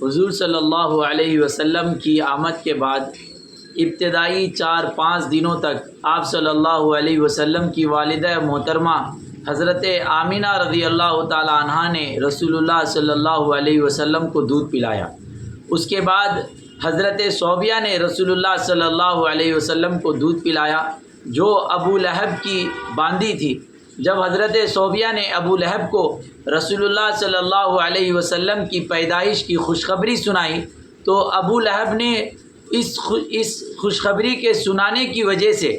حضور صلی اللہ علیہ وسلم کی آمد کے بعد ابتدائی 4-5 دنوں تک آپ صلی اللہ علیہ وسلم کی والدہ محترمہ حضرت آمینہ رضی اللہ تعالی عنہا نے رسول اللہ صلی اللہ علیہ وسلم کو دودھ پلایا۔ اس کے بعد حضرت صوبیہ نے رسول اللہ صلی اللہ علیہ وسلم کو دودھ پلایا، جو ابو لہب کی باندی تھی۔ جب حضرت صوبیہ نے ابو لہب کو رسول اللہ صلی اللہ علیہ وسلم کی پیدائش کی خوشخبری سنائی تو ابو لہب نے اس خوشخبری کے سنانے کی وجہ سے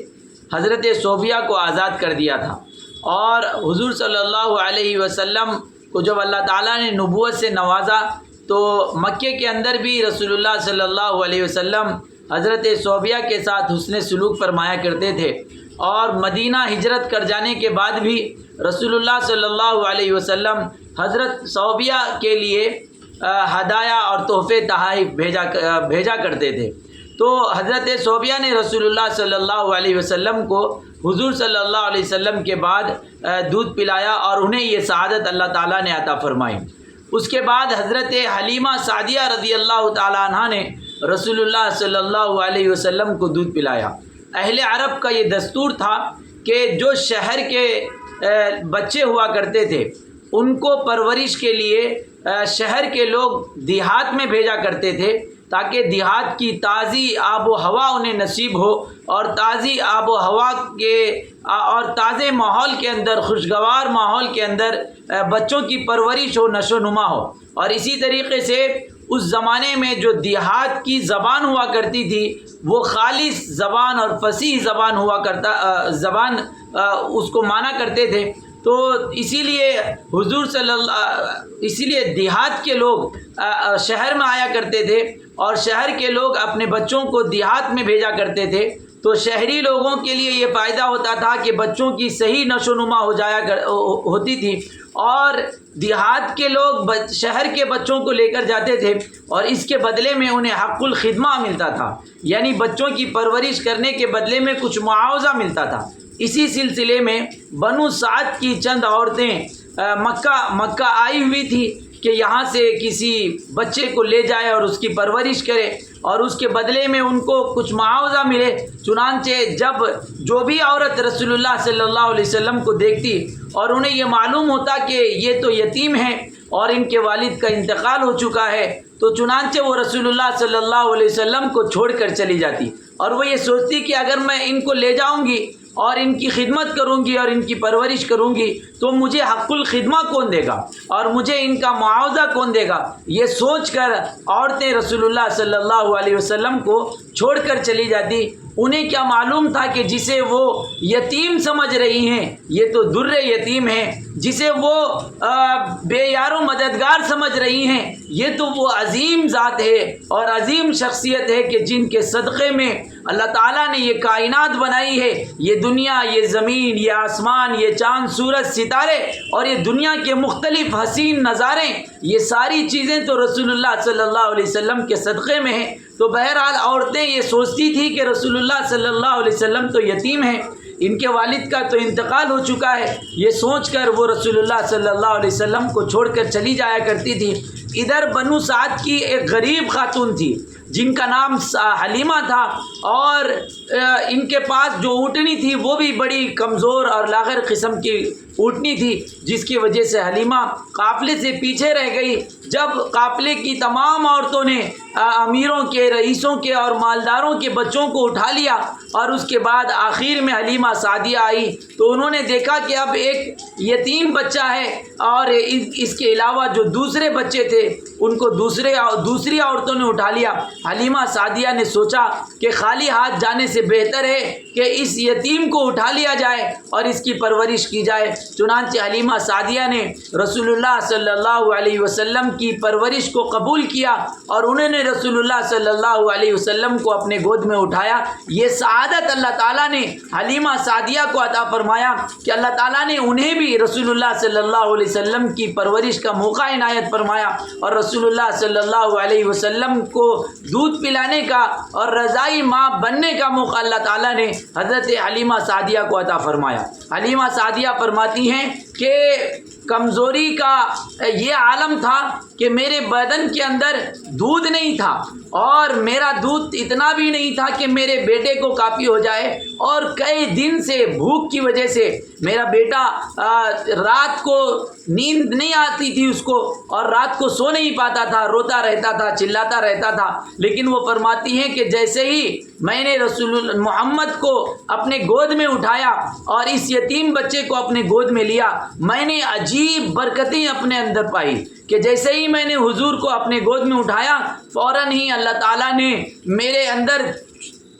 حضرت صوبیہ کو آزاد کر دیا تھا، اور حضور صلی اللہ علیہ وسلم کو جب اللہ تعالیٰ نے نبوت سے نوازا تو مکے کے اندر بھی رسول اللہ صلی اللہ علیہ وسلم حضرت صوبیہ کے ساتھ حسن سلوک فرمایا کرتے تھے، اور مدینہ ہجرت کر جانے کے بعد بھی رسول اللہ صلی اللہ علیہ وسلم حضرت صوبیہ کے لیے ہدایہ اور تحفے تحائف بھیجا کرتے تھے۔ تو حضرت صوبیہ نے رسول اللہ صلی اللہ علیہ وسلم کو حضور صلی اللہ علیہ وسلم کے بعد دودھ پلایا اور انہیں یہ سعادت اللہ تعالیٰ نے عطا فرمائی۔ اس کے بعد حضرت حلیمہ سعدیہ رضی اللہ تعالیٰ عنہ نے رسول اللہ صلی اللہ علیہ وسلم کو دودھ پلایا۔ اہل عرب کا یہ دستور تھا کہ جو شہر کے بچے ہوا کرتے تھے ان کو پرورش کے لیے شہر کے لوگ دیہات میں بھیجا کرتے تھے، تاکہ دیہات کی تازی آب و ہوا انہیں نصیب ہو، اور تازی آب و ہوا کے اور تازے ماحول کے اندر، خوشگوار ماحول کے اندر بچوں کی پرورش ہو، نشو و نما ہو۔ اور اسی طریقے سے اس زمانے میں جو دیہات کی زبان ہوا کرتی تھی وہ خالص زبان اور فصیح زبان ہوا کرتا، زبان اس کو مانا کرتے تھے۔ تو اسی لیے دیہات کے لوگ شہر میں آیا کرتے تھے، اور شہر کے لوگ اپنے بچوں کو دیہات میں بھیجا کرتے تھے۔ تو شہری لوگوں کے لیے یہ فائدہ ہوتا تھا کہ بچوں کی صحیح نشو و نما ہوتی تھی، اور دیہات کے لوگ شہر کے بچوں کو لے کر جاتے تھے، اور اس کے بدلے میں انہیں حق الخدمہ ملتا تھا، یعنی بچوں کی پرورش کرنے کے بدلے میں کچھ معاوضہ ملتا تھا۔ اسی سلسلے میں بنو سعد کی چند عورتیں مکہ آئی ہوئی تھی کہ یہاں سے کسی بچے کو لے جائے اور اس کی پرورش کرے، اور اس کے بدلے میں ان کو کچھ معاوضہ ملے۔ چنانچہ جب جو بھی عورت رسول اللہ صلی اللہ علیہ وسلم کو دیکھتی اور انہیں یہ معلوم ہوتا کہ یہ تو یتیم ہیں اور ان کے والد کا انتقال ہو چکا ہے، تو چنانچہ وہ رسول اللہ صلی اللہ علیہ وسلم کو چھوڑ کر چلی جاتی، اور وہ یہ سوچتی کہ اگر میں ان کو لے جاؤں گی اور ان کی خدمت کروں گی اور ان کی پرورش کروں گی تو مجھے حق الخدمہ کون دے گا اور مجھے ان کا معاوضہ کون دے گا۔ یہ سوچ کر عورتیں رسول اللہ صلی اللہ علیہ وسلم کو چھوڑ کر چلی جاتی۔ انہیں کیا معلوم تھا کہ جسے وہ یتیم سمجھ رہی ہیں یہ تو در یتیم ہے، جسے وہ بے یار و مددگار سمجھ رہی ہیں یہ تو وہ عظیم ذات ہے اور عظیم شخصیت ہے کہ جن کے صدقے میں اللہ تعالیٰ نے یہ کائنات بنائی ہے، یہ دنیا، یہ زمین، یہ آسمان، یہ چاند، سورج، ستارے اور یہ دنیا کے مختلف حسین نظارے، یہ ساری چیزیں تو رسول اللہ صلی اللہ علیہ وسلم کے صدقے میں ہیں۔ تو بہرحال عورتیں یہ سوچتی تھی کہ رسول اللہ صلی اللہ علیہ وسلم تو یتیم ہیں، ان کے والد کا تو انتقال ہو چکا ہے، یہ سوچ کر وہ رسول اللہ صلی اللہ علیہ وسلم کو چھوڑ کر چلی جایا کرتی تھی۔ ادھر بنو سعد کی ایک غریب خاتون تھی جن کا نام حلیمہ تھا، اور ان کے پاس جو اونٹنی تھی وہ بھی بڑی کمزور اور لاغر قسم کی اونٹنی تھی، جس کی وجہ سے حلیمہ قافلے سے پیچھے رہ گئی۔ جب قافلے کی تمام عورتوں نے امیروں کے، رئیسوں کے اور مالداروں کے بچوں کو اٹھا لیا، اور اس کے بعد آخر میں حلیمہ سعدیہ آئی تو انہوں نے دیکھا کہ اب ایک یتیم بچہ ہے، اور اس کے علاوہ جو دوسرے بچے تھے ان کو دوسری عورتوں نے اٹھا لیا۔ حلیمہ سعدیہ نے سوچا کہ خالی ہاتھ جانے سے بہتر ہے کہ اس یتیم کو اٹھا لیا جائے اور اس کی پرورش کی جائے۔ چنانچہ حلیمہ سعدیہ نے رسول اللہ صلی اللہ علیہ وسلم کی پرورش کو قبول کیا، اور انہوں نے رسول اللہ صلی اللہ علیہ وسلم کو اپنے گود میں اٹھایا۔ یہ سعادت اللہ تعالیٰ نے حلیمہ سعدیہ کو عطا فرمایا کہ اللہ تعالیٰ نے انہیں بھی رسول اللہ صلی اللہ علیہ وسلم کی پرورش کا موقع عنایت فرمایا، اور رسول اللہ صلی اللہ علیہ وسلم کو دودھ پلانے کا اور رضائی ماں بننے کا موقع اللہ تعالیٰ نے حضرت حلیمہ سعدیہ کو عطا فرمایا۔ حلیمہ سعدیہ فرماتی ہیں کہ کمزوری کا یہ عالم تھا کہ میرے بدن کے اندر دودھ نہیں تھا، اور میرا دودھ اتنا بھی نہیں تھا کہ میرے بیٹے کو کافی ہو جائے، اور کئی دن سے بھوک کی وجہ سے میرا بیٹا رات کو نیند نہیں آتی تھی اس کو، اور رات کو سو نہیں پاتا تھا، روتا رہتا تھا، چلاتا رہتا تھا۔ لیکن وہ فرماتی ہیں کہ جیسے ہی میں نے رسول محمد کو اپنے گود میں اٹھایا اور اس یتیم بچے کو اپنے گود میں لیا، میں نے عجیب برکتیں اپنے اندر پائی کہ جیسے ہی میں نے حضور کو اپنے گود میں اٹھایا، فوراً ہی اللہ تعالیٰ نے میرے اندر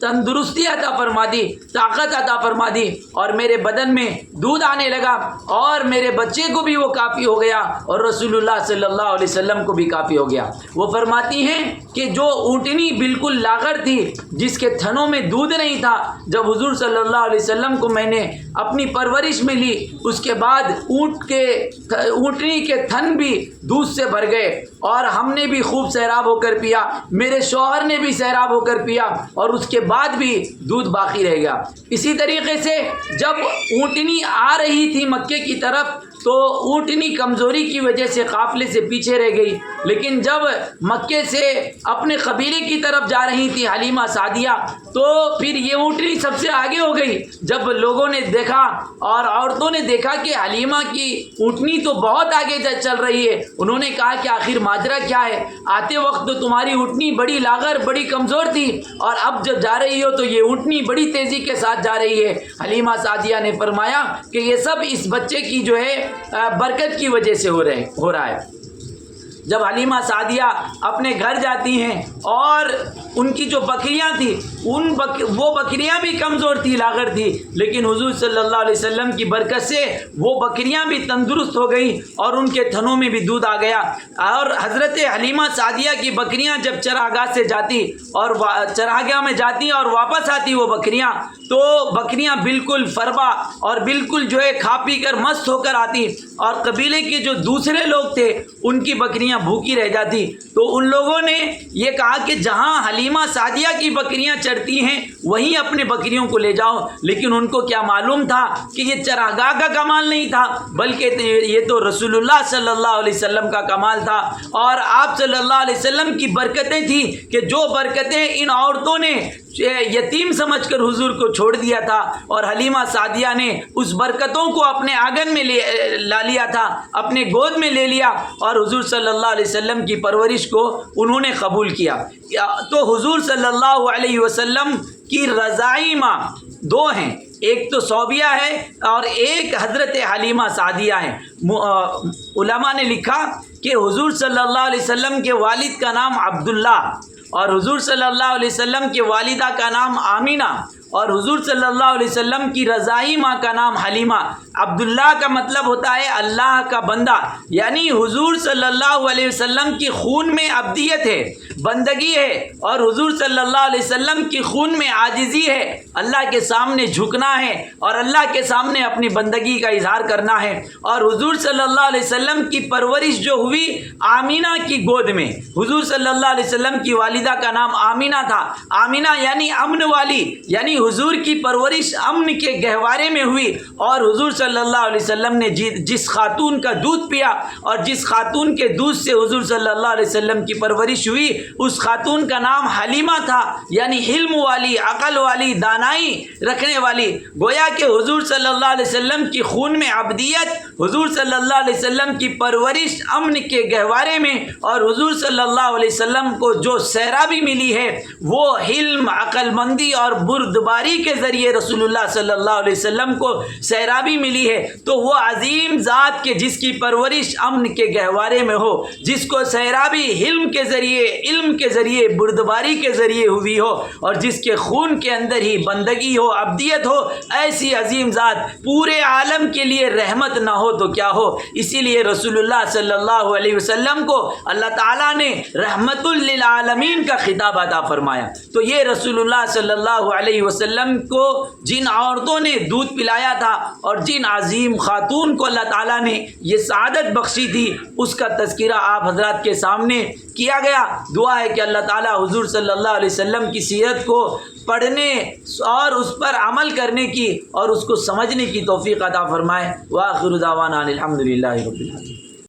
تندرستی عطا فرما دی، طاقت عطا فرما دی، اور میرے بدن میں دودھ آنے لگا، اور میرے بچے کو بھی وہ کافی ہو گیا، اور رسول اللہ صلی اللہ علیہ وسلم کو بھی کافی ہو گیا۔ وہ فرماتی ہیں کہ جو اونٹنی بالکل لاغر تھی، جس کے تھنوں میں دودھ نہیں تھا، جب حضور صلی اللہ علیہ وسلم کو میں نے اپنی پرورش میں لی، اس کے بعد اونٹنی کے تھن بھی دودھ سے بھر گئے، اور ہم نے بھی خوب سیراب ہو کر پیا، میرے شوہر نے بھی سیراب ہو کر پیا، اور اس کے بعد بھی دودھ باقی رہ گیا۔ اسی طریقے سے جب اونٹنی آ رہی تھی مکے کی طرف، تو اونٹنی کمزوری کی وجہ سے قافلے سے پیچھے رہ گئی، لیکن جب مکے سے اپنے قبیلے کی طرف جا رہی تھی حلیمہ سعدیہ، تو پھر یہ اونٹنی سب سے آگے ہو گئی۔ جب لوگوں نے دیکھا اور عورتوں نے دیکھا کہ حلیمہ کی اونٹنی تو بہت آگے چل رہی ہے، انہوں نے کہا کہ آخر ماجرا کیا ہے؟ آتے وقت تو تمہاری اونٹنی بڑی لاغر، بڑی کمزور تھی، اور اب جب جا رہی ہو تو یہ اونٹنی بڑی تیزی کے ساتھ جا رہی ہے۔ حلیمہ سعدیہ نے فرمایا کہ یہ سب اس بچے کی جو ہے برکت کی وجہ سے ہو رہا ہے۔ جب حلیمہ سعدیہ اپنے گھر جاتی ہیں اور ان کی جو بکریاں تھیں وہ بکریاں بھی کمزور تھی، لاغر تھی، لیکن حضور صلی اللہ علیہ وسلم کی برکت سے وہ بکریاں بھی تندرست ہو گئی اور ان کے تھنوں میں بھی دودھ آ گیا۔ اور حضرت حلیمہ سعدیہ کی بکریاں جب چراگاہ سے جاتی اور چراگاہ میں جاتی اور واپس آتی وہ بکریاں، تو بکریاں بالکل فربا اور بالکل جو ہے کھا پی کر مست ہو کر آتی، اور قبیلے کے جو دوسرے لوگ تھے ان کی بکریاں بھوکی رہ جاتی۔ تو ان لوگوں نے یہ کہا کہ جہاں حلیمہ سعدیہ کی بکریاں چرتی ہیں وہیں اپنے بکریوں کو لے جاؤ، لیکن ان کو کیا معلوم تھا کہ یہ چراگاہ کا کمال نہیں تھا، بلکہ یہ تو رسول اللہ صلی اللہ علیہ وسلم کا کمال تھا، اور آپ صلی اللہ علیہ وسلم کی برکتیں تھیں کہ جو برکتیں ان عورتوں نے یتیم سمجھ کر حضور کو چھوڑ دیا تھا، اور حلیمہ سعدیہ نے اس برکتوں کو اپنے آنگن میں لا لیا تھا، اپنے گود میں لے لیا، اور حضور صلی اللہ علیہ وسلم کی پرورش کو انہوں نے قبول کیا۔ تو حضور صلی اللہ علیہ وسلم کی رضائی ماں دو ہیں، ایک تو صوبیہ ہے اور ایک حضرت حلیمہ سعدیہ ہے۔ علماء نے لکھا کہ حضور صلی اللہ علیہ وسلم کے والد کا نام عبداللہ، اور حضور صلی اللہ علیہ وسلم کے والدہ کا نام آمینہ، اور حضور صلی اللہ علیہ وسلم کی رضائی ماں کا نام حلیمہ۔ عبداللہ کا مطلب ہوتا ہے اللہ کا بندہ، یعنی حضور صلی اللہ علیہ وسلم کی خون میں عبدیت ہے، بندگی ہے، اور حضور صلی اللہ علیہ وسلم کی خون میں عاجزی ہے، اللہ کے سامنے جھکنا ہے اور اللہ کے سامنے اپنی بندگی کا اظہار کرنا ہے۔ اور حضور صلی اللہ علیہ وسلم کی پرورش جو ہوئی آمینہ کی گود میں، حضور صلی اللہ علیہ وسلم کی والدہ کا نام آمینہ تھا، آمینہ یعنی امن والی، یعنی حضور کی پرورش امن کے گہوارے میں ہوئی، اور حضور صلی اللہ علیہ وسلم نے جس خاتون کا دودھ پیا اور جس خاتون کے دودھ سے حضور صلی اللہ علیہ وسلم کی پرورش ہوئی، اس خاتون کا نام حلیمہ تھا، یعنی حلم والی، عقل والی، دانائی رکھنے والی۔ گویا کہ حضور صلی اللہ علیہ وسلم کی خون میں عبدیت، حضور صلی اللہ علیہ وسلم کی پرورش امن کے گہوارے میں، اور حضور صلی اللہ علیہ وسلم کو جو سیرابی ملی ہے وہ حلم، عقل مندی اور بردباری کے ذریعے رسول اللہ صلی اللہ علیہ وسلم کو سیرابی ملی ہے۔ تو وہ عظیم ذات کے جس کی پرورش امن کے گہوارے میں ہو، جس کو سیرابی حلم کے ذریعے، علم کے ذریعے، بردباری کے ذریعے ہوئی ہو، اور جس کے خون کے اندر ہی بندگی ہو، عبدیت ہو، ایسی عظیم ذات پورے عالم کے لیے رحمت نہ ہو تو کیا ہو۔ اسی لیے رسول اللہ صلی اللہ علیہ وسلم کو اللہ تعالیٰ نے رحمت للعالمین کا خطاب عطا فرمایا۔ تو یہ رسول اللہ صلی اللہ علیہ وسلم کو جن عورتوں نے دودھ پلایا تھا اور جن عظیم خاتون کو اللہ تعالیٰ نے یہ سعادت بخشی تھی، اس کا تذکرہ آپ حضرات کے سامنے کیا گیا۔ دعا ہے کہ اللہ تعالیٰ حضور صلی اللہ علیہ وسلم کی سیرت کو پڑھنے اور اس پر عمل کرنے کی اور اس کو سمجھنے کی توفیق عطا فرمائے۔ وآخر دعوانا الحمد للہ رب العالمین۔